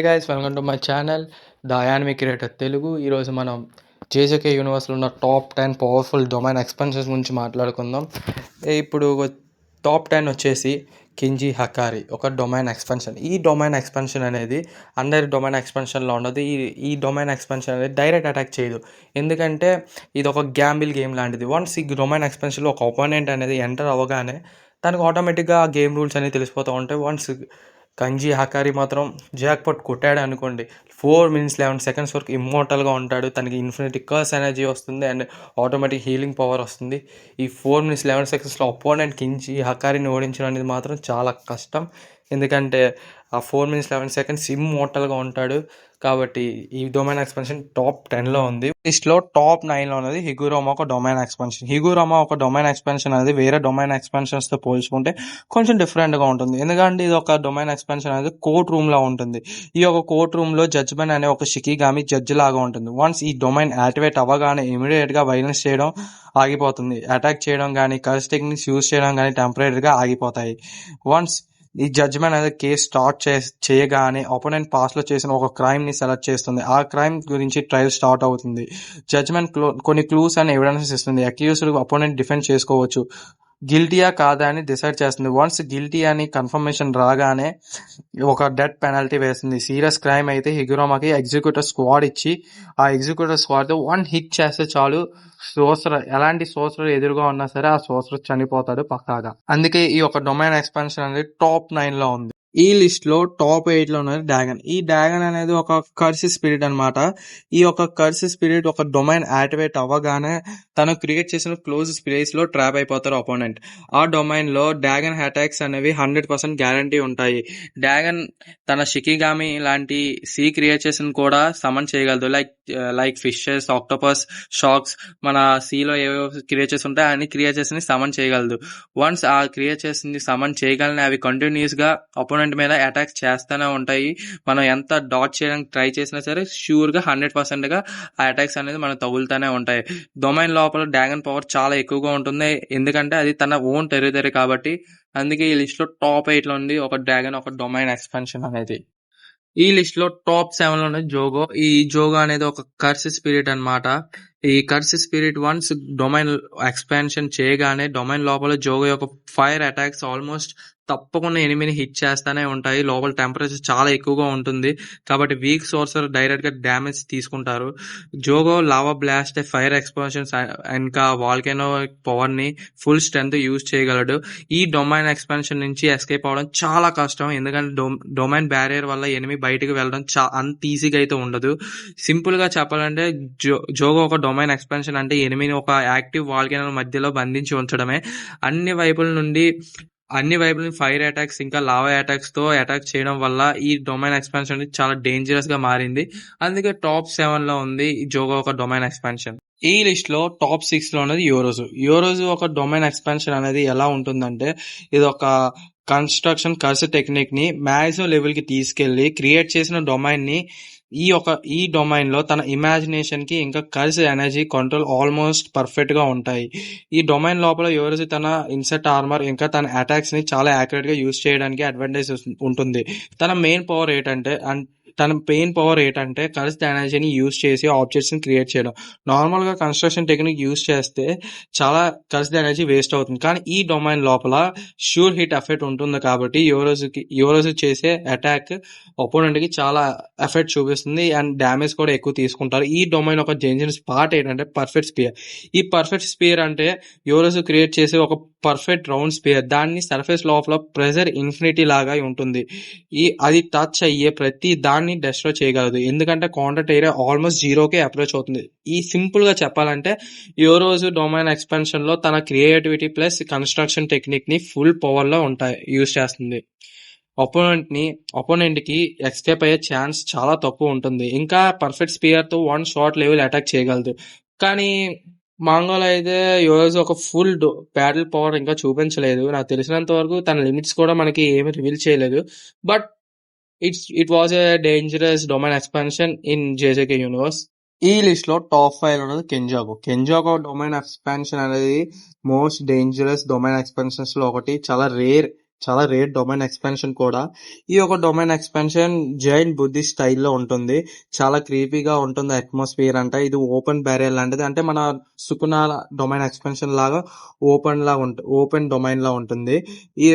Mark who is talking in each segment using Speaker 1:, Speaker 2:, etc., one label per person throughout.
Speaker 1: Hey guys, welcome to my channel the anime creator Telugu. ఈరోజు మనం జేజేకే యూనివర్స్లో ఉన్న టాప్ 10 పవర్ఫుల్ డొమైన్ ఎక్స్పెన్షన్స్ గురించి మాట్లాడుకుందాం. ఇప్పుడు టాప్ 10 వచ్చేసి కింజీ హకారి, ఒక డొమైన్ ఎక్స్పెన్షన్. ఈ డొమైన్ ఎక్స్పెన్షన్ అనేది అందరి డొమైన్ ఎక్స్పెన్షన్లో ఉండదు. ఈ డొమైన్ ఎక్స్పెన్షన్ అనేది డైరెక్ట్ అటాక్ చేయదు, ఎందుకంటే ఇది ఒక గ్యాంబిల్ గేమ్ లాంటిది. వన్స్ ఈ డొమైన్ ఎక్స్పెన్షన్లో ఒక ఒపోనెంట్ అనేది ఎంటర్ అవ్వగానే తనకు ఆటోమేటిక్గా ఆ గేమ్ రూల్స్ అనేవి తెలిసిపోతూ ఉంటాయి. వన్స్ కంజీ హకారి మాత్రం జాక్పాట్ కొట్టాడు అనుకోండి, 4 minutes 11 seconds వరకు ఇమ్మోర్టల్గా ఉంటాడు. తనకి ఇన్ఫినిటీ కర్స్ ఎనర్జీ వస్తుంది అండ్ ఆటోమేటిక్ హీలింగ్ పవర్ వస్తుంది. ఈ 4 minutes 11 secondsలో అపోనెంట్ కింజీ హకారిని ఓడించడం అనేది మాత్రం చాలా కష్టం, ఎందుకంటే ఆ 4 minutes 11 seconds ఇమ్మోర్టల్గా ఉంటాడు. కాబట్టి ఈ డొమైన్ ఎక్స్పెన్షన్ టాప్ 10లో ఉంది. లిస్ట్లో టాప్ 9లో ఉన్నది హిగురామా, ఒక డొమైన్ ఎక్స్పెన్షన్. హిగురామా ఒక డొమైన్ ఎక్స్పెన్షన్ అనేది వేరే డొమైన్ ఎక్స్పెన్షన్స్తో పోల్చుకుంటే కొంచెం డిఫరెంట్గా ఉంటుంది, ఎందుకంటే ఇది ఒక డొమైన్ ఎక్స్పెన్షన్ అనేది కోర్ట్ రూమ్లో ఉంటుంది. ఈ యొక్క కోర్ట్ రూమ్లో జడ్జ్మెంట్ అనే ఒక షికిగామి జడ్జి లాగా ఉంటుంది. వన్స్ ఈ డొమైన్ యాక్టివేట్ అవ్వగానే ఇమీడియట్గా వైలెన్స్ చేయడం ఆగిపోతుంది. అటాక్ చేయడం కానీ కర్స్ టెక్నిక్స్ యూజ్ చేయడం కానీ టెంపరీగా ఆగిపోతాయి. వన్స్ ఈ జడ్జ్మెంట్ అనేది కేసు స్టార్ట్ చేయగానే ఒపోనెంట్ పాస్ట్లో చేసిన ఒక క్రైమ్ని సెలెక్ట్ చేస్తుంది. ఆ క్రైమ్ గురించి ట్రయల్ స్టార్ట్ అవుతుంది. జడ్జ్మెంట్ కొన్ని క్లూస్ అండ్ ఎవిడెన్సెస్ ఇస్తుంది. అక్యూజ్డ్ ఒపోనెంట్ డిఫెండ్ చేసుకోవచ్చు, గిల్టీయా కాదా అని డిసైడ్ చేస్తుంది. వన్స్ గిల్టీ అని కన్ఫర్మేషన్ రాగానే ఒక డెత్ పెనాల్టీ వేస్తుంది. సీరియస్ క్రైమ్ అయితే హిగురామాకి ఎగ్జిక్యూటివ్ స్క్వాడ్ ఇచ్చి ఆ ఎగ్జిక్యూటివ్ స్క్వాడ్తో 1 hit చేస్తే చాలు, ఎలాంటి సోర్సర్ ఎదురుగా ఉన్నా సరే ఆ సోర్సర్ చనిపోతాడు పక్కాగా. అందుకే ఈ యొక్క డొమైన్ ఎక్స్పాన్షన్ అనేది టాప్ 9లో ఉంది. ఈ లిస్ట్లో టాప్ 8లో ఉన్నది డ్రాగన్. ఈ డ్రాగన్ అనేది ఒక కర్స్ స్పిరిట్ అనమాట. ఈ యొక్క కర్స్ స్పిరిట్ ఒక డొమైన్ యాక్టివేట్ అవ్వగానే తను క్రియేట్ చేసిన క్లోజ్ స్పేస్లో ట్రాప్ అయిపోతారు అపోనెంట్. ఆ డొమైన్లో డ్రాగన్ అటాక్స్ అనేవి 100% గ్యారంటీ ఉంటాయి. డ్రాగన్ తన షికిగామి లాంటి సీ క్రియేచర్స్ని కూడా సమన్ చేయగలదు, లైక్ ఫిషెస్, ఆక్టోపస్, షార్క్స్. మన సీలో ఏవో క్రియేచర్స్ ఉంటాయి అన్ని క్రియేచర్స్ని సమన్ చేయగలదు. వన్స్ ఆ క్రియేచర్స్ని సమన్ చేయగలని అవి కంటిన్యూస్గా అపోనెంట్ మీద అటాక్స్ చేస్తూనే ఉంటాయి. మనం ఎంత డాట్ చేయడానికి ట్రై చేసినా సరే ష్యూర్గా 100%గా ఆ అటాక్స్ అనేది మనకు తగులుతూనే ఉంటాయి. డొమైన్ లోపల డ్రాగన్ పవర్ చాలా ఎక్కువగా ఉంటుంది, ఎందుకంటే అది తన ఓన్ టెరిటరీ కాబట్టి. అందుకే ఈ లిస్ట్లో టాప్ 8లో ఉంది ఒక డ్రాగన్, ఒక డొమైన్ ఎక్స్పాన్షన్ అనేది. ఈ లిస్ట్లో టాప్ 7లో ఉన్నది జోగో. ఈ జోగో అనేది ఒక కర్స్ స్పిరిట్ అనమాట. ఈ curse spirit once domain expansion చేయగానే డొమైన్ లోపల జోగో యొక్క ఫైర్ అటాక్స్ ఆల్మోస్ట్ తప్పకుండా ఎనిమిని హిట్ చేస్తూనే ఉంటాయి. లోపల టెంపరేచర్ చాలా ఎక్కువగా ఉంటుంది కాబట్టి వీక్ సోర్సర్ డైరెక్ట్గా డ్యామేజ్ తీసుకుంటారు. జోగో లావా బ్లాస్ట్, ఫైర్ ఎక్స్ప్లోషన్స్ ఇంకా వాల్కెనో పవర్ని ఫుల్ స్ట్రెంత్ యూజ్ చేయగలడు. ఈ డొమైన్ ఎక్స్పాన్షన్ నుంచి ఎస్కేప్ అవడం చాలా కష్టం, ఎందుకంటే డొమైన్ బ్యారియర్ వల్ల ఎనిమి బయటకు వెళ్ళడం అంత ఈజీగా అయితే ఉండదు. సింపుల్గా చెప్పాలంటే జోగో ఒక డొమైన్ ఎక్స్పాన్షన్ అంటే ఎనిమిని ఒక యాక్టివ్ వాల్కెనో మధ్యలో బంధించి ఉంచడమే. అన్ని వైపుల నుండి ఫైర్ అటాక్స్ ఇంకా లావా అటాక్స్తో అటాక్ చేయడం వల్ల ఈ డొమైన్ ఎక్స్పాన్షన్ అనేది చాలా డేంజరస్గా మారింది. అందుకే టాప్ 7లో ఉంది జోగో ఒక డొమైన్ ఎక్స్పాన్షన్. ఈ లిస్ట్లో టాప్ 6లో ఉన్నది యోరోజు ఒక డొమైన్ ఎక్స్పాన్షన్ అనేది ఎలా ఉంటుందంటే, ఇది ఒక కన్స్ట్రక్షన్ కర్స్ టెక్నిక్ని మ్యాక్సిమం లెవెల్కి తీసుకెళ్ళి క్రియేట్ చేసిన డొమైన్ని ఈ డొమైన్లో తన ఇమాజినేషన్కి ఇంకా కర్స్ ఎనర్జీ కంట్రోల్ ఆల్మోస్ట్ పర్ఫెక్ట్గా ఉంటాయి. ఈ డొమైన్ లోపల యోరోజు తన ఇన్సెట్ ఆర్మర్ ఇంకా తన అటాక్స్ని చాలా యాక్యురేట్గా యూజ్ చేయడానికి అడ్వాంటేజ్ ఉంటుంది. తన మెయిన్ పవర్ ఏంటంటే కర్స్ ఎనర్జీని యూజ్ చేసి ఆబ్జెక్ట్స్ని క్రియేట్ చేయడం. నార్మల్గా కన్స్ట్రక్షన్ టెక్నిక్ యూజ్ చేస్తే చాలా కర్స్ ఎనర్జీ వేస్ట్ అవుతుంది, కానీ ఈ డొమైన్ లోపల షూర్ హిట్ ఎఫెక్ట్ ఉంటుంది కాబట్టి యోరోజు చేసే అటాక్ ఒపోనెంట్కి చాలా ఎఫెక్ట్ చూపిస్తుంది అండ్ డ్యామేజ్ కూడా ఎక్కువ తీసుకుంటారు. ఈ డొమైన్ ఒక డేంజరస్ పార్ట్ ఏంటంటే పర్ఫెక్ట్ స్పియర్. ఈ పర్ఫెక్ట్ స్పియర్ అంటే యోరోజు క్రియేట్ చేసే ఒక పర్ఫెక్ట్ రౌండ్ స్పియర్. దాన్ని సర్ఫేస్ లోపల ప్రెజర్ ఇన్ఫినిటీ లాగా ఉంటుంది. అది టచ్ అయ్యే ప్రతి దాన్ని డెస్ట్రాయ్ చేయగలదు, ఎందుకంటే కాంటాక్ట్ ఏరియా ఆల్మోస్ట్ 0కి అప్రోచ్ అవుతుంది. ఈ సింపుల్గా చెప్పాలంటే యోరోజు డొమైన్ ఎక్స్పాన్షన్లో తన క్రియేటివిటీ ప్లస్ కన్స్ట్రక్షన్ టెక్నిక్ని ఫుల్ పవర్లో యూజ్ చేస్తుంది. ఒపోనెంట్కి ఎస్కేప్ అయ్యే ఛాన్స్ చాలా తక్కువ ఉంటుంది. ఇంకా పర్ఫెక్ట్ స్పియర్తో 1 shot లెవెల్ అటాక్ చేయగలదు. కానీ మాంగోలో అయితే యోరోజు ఒక ఫుల్ బ్యాటిల్ పవర్ ఇంకా చూపించలేదు. నాకు తెలిసినంత వరకు తన లిమిట్స్ కూడా మనకి ఏమీ రివీల్ చేయలేదు. But it was a dangerous domain expansion in JJK universe. ఈ లిస్ట్లో టాప్ 5 ఉన్నది కెంజాగో డొమైన్ ఎక్స్పాన్షన్ అనేది మోస్ట్ డేంజరస్ డొమైన్ ఎక్స్పాన్షన్స్లో ఒకటి. చాలా రేర్ చాలా రేర్ డొమైన్ ఎక్స్పాన్షన్ కూడా. ఈ యొక్క డొమైన్ ఎక్స్పాన్షన్ జైంట్ బుద్ధిస్ట్ స్టైల్లో ఉంటుంది. చాలా క్రీపీగా ఉంటుంది అట్మాస్ఫియర్ అంట. ఇది ఓపెన్ బ్యారియర్ లాంటిది. అంటే మన సుకునాల డొమైన్ ఎక్స్పాన్షన్ లాగా ఓపెన్ డొమైన్ లా ఉంటుంది. ఈ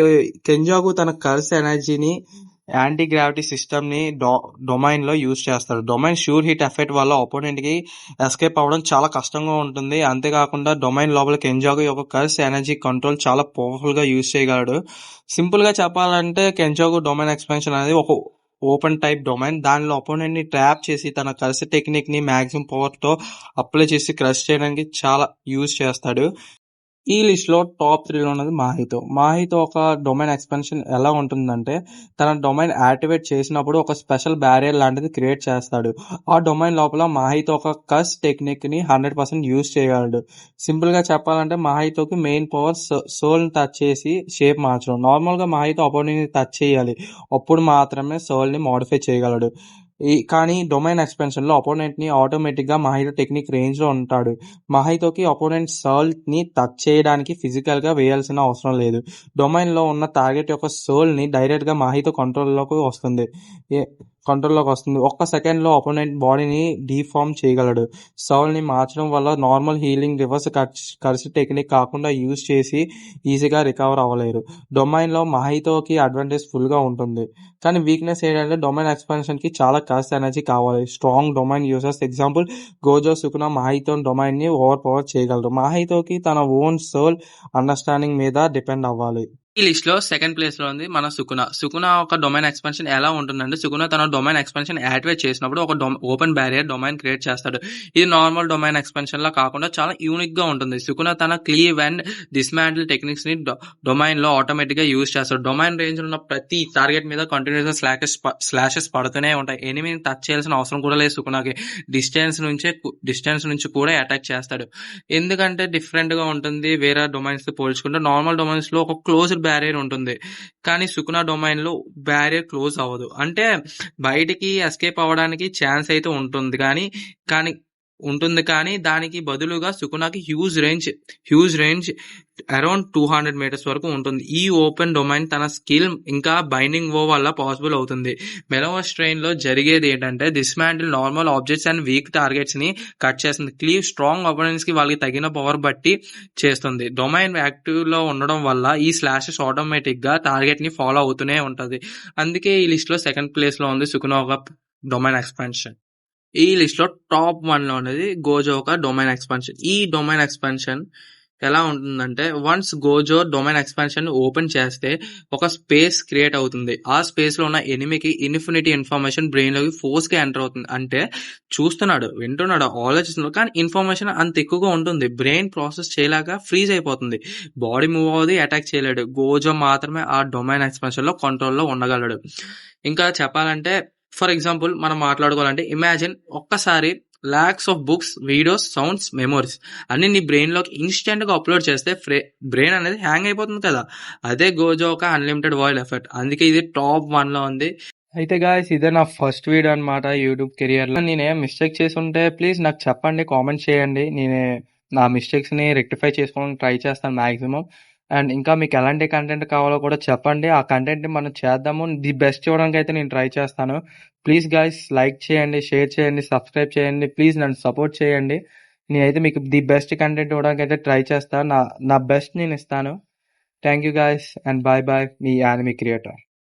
Speaker 1: కెంజాగు తన కర్స్ ఎనర్జీని యాంటీ గ్రావిటీ సిస్టమ్ ని డొమైన్ లో యూజ్ చేస్తాడు. డొమైన్ షూర్ హిట్ ఎఫెక్ట్ వల్ల ఒపోనెంట్ కి ఎస్కేప్ అవ్వడం చాలా కష్టంగా ఉంటుంది. అంతేకాకుండా డొమైన్ లోపల కెంజాగు యొక్క కర్స్ ఎనర్జీ కంట్రోల్ చాలా పవర్ఫుల్ గా యూజ్ చేయగలడు. సింపుల్ గా చెప్పాలంటే కెంజాగు డొమైన్ ఎక్స్పాన్షన్ అనేది ఒక ఓపెన్ టైప్ డొమైన్. దానిలో ఒపోనెంట్ ని ట్రాప్ చేసి తన కర్స్ టెక్నిక్ ని మాక్సిమం పవర్ తో అప్లై చేసి క్రష్ చేయడానికి చాలా యూజ్ చేస్తాడు. ఈ లిస్ట్ లో టాప్ 3 లో ఉన్నది మాహితో. మాహితో ఒక డొమైన్ ఎక్స్పాన్షన్ ఎలా ఉంటుందంటే, తన డొమైన్ యాక్టివేట్ చేసినప్పుడు ఒక స్పెషల్ బ్యారియర్ లాంటిది క్రియేట్ చేస్తాడు. ఆ డొమైన్ లోపల మాహితో ఒక కస్ టెక్నిక్ ని 100% యూజ్ చేయగలడు. సింపుల్ గా చెప్పాలంటే మాహితోకి మెయిన్ పవర్ సోల్ ని టచ్ చేసి షేప్ మార్చడం. నార్మల్ గా మాహితో అపోనెంట్ ని టచ్ చేయాలి, అప్పుడు మాత్రమే సోల్ ని మోడిఫై చేయగలడు. కానీ డొమైన్ ఎక్స్పాన్షన్ లో అపోనెంట్ ని ఆటోమేటిక్ గా మాహితో టెక్నిక్ రేంజ్ లో ఉంటాడు. మాహితోకి అపోనెంట్ సోల్ ని టచ్ చేయడానికి ఫిజికల్ గా వేయాల్సిన అవసరం లేదు. డొమైన్ లో ఉన్న టార్గెట్ యొక్క సోల్ ని డైరెక్ట్ గా మాహితో కంట్రోల్లోకి వస్తుంది. ఒక్క సెకండ్ లో అపోనెంట్ బాడీని డీఫార్మ్ చేయగలడు. సోల్ ని మార్చడం వల్ల normal healing reverse curse technique కాకుండా యూజ్ చేసి ఈజీగా రికవర్ అవ్వలేరు. డొమైన్ లో మాహితోకి అడ్వాంటేజ్ ఫుల్ గా ఉంటుంది. కానీ వీక్నెస్ ఏంటంటే డొమైన్ ఎక్స్పాన్షన్ కి చాలా కర్స్ ఎనర్జీ కావాలి. Strong domain users example Gojo, Sukuna Mahito domain ని ఓవర్ పవర్ చేయగలరు. మాహితోకి తన ఓన్ సోల్ అండర్స్టాండింగ్ మీద డిపెండ్ అవ్వాలి. ఈ లిస్ట్ లో సెకండ్ ప్లేస్ లో ఉంది మన సుకునా. సుకునా ఒక డొమైన్ ఎక్స్పాన్షన్ ఎలా ఉంటుందంటే, సుకునా తన డొమైన్ ఎక్స్పాన్షన్ యాక్టివేట్ చేసినప్పుడు ఒక ఓపెన్ బ్యారియర్ డొమైన్ క్రియేట్ చేస్తాడు. ఇది నార్మల్ డొమైన్ ఎక్స్పాన్షన్ లా కాకుండా చాలా యూనిక్ గా ఉంటుంది. సుకునా తన క్లీవ్ అండ్ డిస్మాంటిల్ టెక్నిక్స్ ని డొమైన్ లో ఆటోమేటిక్ గా యూజ్ చేస్తాడు. డొమైన్ రేంజ్ ఉన్న ప్రతి టార్గెట్ మీద కంటిన్యూస్ గా స్లాషెస్ పడుతూనే ఉంటాయి. ఎనిమిని టచ్ చేయాల్సిన అవసరం కూడా లేదు సుకునాకి. డిస్టెన్స్ నుంచి కూడా అటాక్ చేస్తాడు. ఎందుకంటే డిఫరెంట్ గా ఉంటుంది వేరే డొమైన్స్ తో పోల్చుకుంటే. నార్మల్ డొమైన్స్ లో ఒక క్లోజ్డ్ బ్యారియర్ ఉంటుంది, కానీ సుకునా డొమైన్ లో బ్యారియర్ క్లోజ్ అవ్వదు. అంటే బయటికి ఎస్కేప్ అవ్వడానికి ఛాన్స్ అయితే ఉంటుంది కానీ దానికి బదులుగా సుకునాకి హ్యూజ్ రేంజ్ అరౌండ్ 200 meters వరకు ఉంటుంది. ఈ ఓపెన్ డొమైన్ తన స్కిల్ ఇంకా బైండింగ్ వల్ల పాసిబుల్ అవుతుంది. మెలోవా స్ట్రెయిన్ లో జరిగేది ఏంటంటే, dismantle normal objects and weak targets ని కట్ చేస్తుంది. క్లీవ్ స్ట్రాంగ్ అపోనెంట్స్ కి వాళ్ళకి తగిన పవర్ బట్టి చేస్తుంది. డొమైన్ యాక్టివ్ లో ఉండడం వల్ల ఈ స్లాషెస్ ఆటోమేటిక్ గా టార్గెట్ ని ఫాలో అవుతూనే ఉంటది. అందుకే ఈ లిస్ట్ లో సెకండ్ ప్లేస్ లో ఉంది సుకునా ఒక డొమైన్ ఎక్స్పాన్షన్. ఈ లిస్ట్ లో టాప్ 1 లో ఉన్నది గోజో ఒక డొమైన్ ఎక్స్పాన్షన్. ఈ డొమైన్ ఎక్స్పాన్షన్ ఎలా ఉంటుందంటే, once Gozo domain expansion open చేస్తే ఒక స్పేస్ క్రియేట్ అవుతుంది. ఆ స్పేస్ లో ఉన్న ఎనిమికి ఇన్ఫినిటీ ఇన్ఫర్మేషన్ బ్రెయిన్ లోకి ఫోర్స్ గా ఎంటర్ అవుతుంది. అంటే చూస్తున్నాడు, వింటున్నాడు, ఆలోచిస్తున్నాడు, కానీ ఇన్ఫర్మేషన్ అంత ఎక్కువగా ఉంటుంది. బ్రెయిన్ ప్రాసెస్ చేయలేక ఫ్రీజ్ అయిపోతుంది. బాడీ మూవ్ అవుతుంది, అటాక్ చేయలేడు. గోజో మాత్రమే ఆ డొమైన్ ఎక్స్పాన్షన్ లో కంట్రోల్లో ఉండగలడు. ఇంకా చెప్పాలంటే, ఫర్ ఎగ్జాంపుల్ మనం మాట్లాడుకోవాలంటే, ఇమాజిన్ ఒక్కసారి lakhs of books, videos, sounds, memories అన్ని నీ బ్రెయిన్ లోకి ఇన్స్టెంట్ గా అప్లోడ్ చేస్తే బ్రెయిన్ అనేది హ్యాంగ్ అయిపోతుంది కదా. అదే గోజో ఒక అన్లిమిటెడ్ వరల్డ్ ఎఫెక్ట్. అందుకే ఇది టాప్ 1 లో ఉంది. అయితే గాయస్, ఇదే నా ఫస్ట్ వీడియో అనమాట యూట్యూబ్ కెరియర్ లో. నేనే మిస్టేక్ చేసి ఉంటే ప్లీజ్ నాకు చెప్పండి, కామెంట్ చేయండి. నా మిస్టేక్స్ ని రెక్టిఫై చేసుకోవడానికి ట్రై చేస్తాను మాక్సిమం. అండ్ ఇంకా మీకు ఎలాంటి కంటెంట్ కావాలో కూడా చెప్పండి. ఆ కంటెంట్ ని మనం చేద్దాము. ది బెస్ట్ ఇవ్వడానికి అయితే నేను ట్రై చేస్తాను. ప్లీజ్ గాయస్, లైక్ చేయండి, షేర్ చేయండి, సబ్స్క్రైబ్ చేయండి. ప్లీజ్ నన్ను సపోర్ట్ చేయండి. నేనైతే మీకు ది బెస్ట్ కంటెంట్ ఇవ్వడానికి అయితే ట్రై చేస్తాను. నా బెస్ట్ నేను ఇస్తాను. Thank you guys and bye bye, మీ యానిమీ క్రియేటర్.